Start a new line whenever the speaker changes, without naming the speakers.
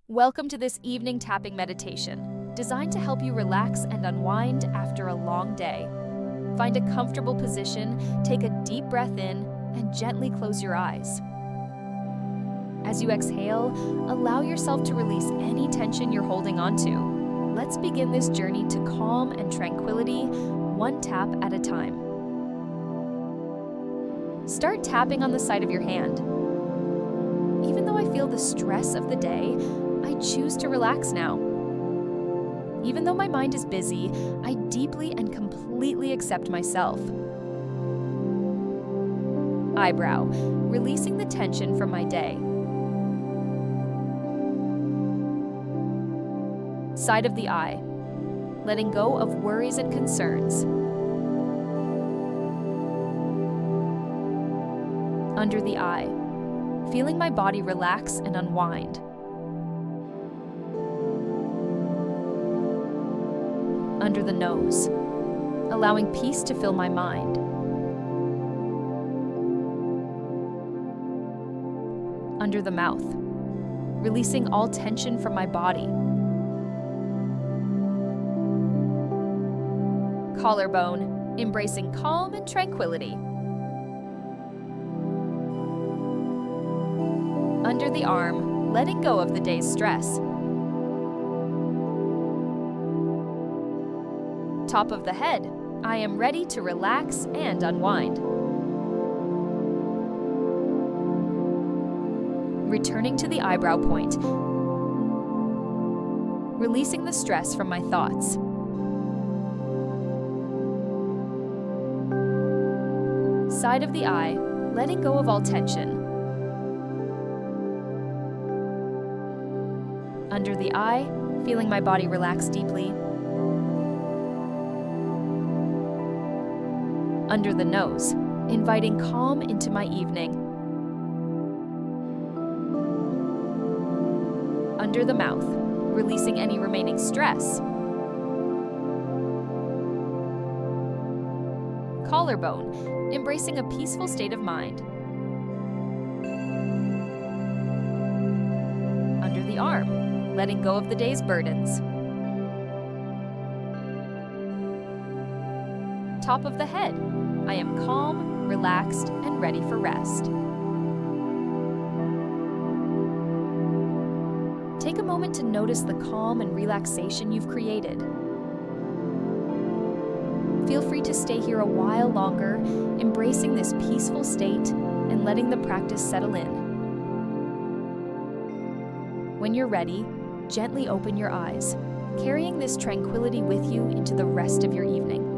Welcome to this evening tapping meditation, designed to help you relax and unwind after a long day. Find a comfortable position, take a deep breath in, and gently close your eyes. As you exhale, allow yourself to release any tension you're holding onto. Let's begin this journey to calm and tranquility, one tap at a time. Start tapping on the side of your hand. Even though I feel the stress of the day, I choose to relax now. Even though my mind is busy, I deeply and completely accept myself. Eyebrow, releasing the tension from my day. Side of the eye, letting go of worries and concerns. Under the eye, feeling my body relax and unwind. Under the nose, allowing peace to fill my mind. Under the mouth, releasing all tension from my body. Collarbone, embracing calm and tranquility. Under the arm, letting go of the day's stress. Top of the head, I am ready to relax and unwind. Returning to the eyebrow point, releasing the stress from my thoughts. Side of the eye, letting go of all tension. Under the eye, feeling my body relax deeply. Under the nose, inviting calm into my evening. Under the mouth, releasing any remaining stress. Collarbone, embracing a peaceful state of mind. Under the arm, letting go of the day's burdens. Top of the head, I am calm, relaxed, and ready for rest. Take a moment to notice the calm and relaxation you've created. Feel free to stay here a while longer, embracing this peaceful state and letting the practice settle in. When you're ready, gently open your eyes, carrying this tranquility with you into the rest of your evening.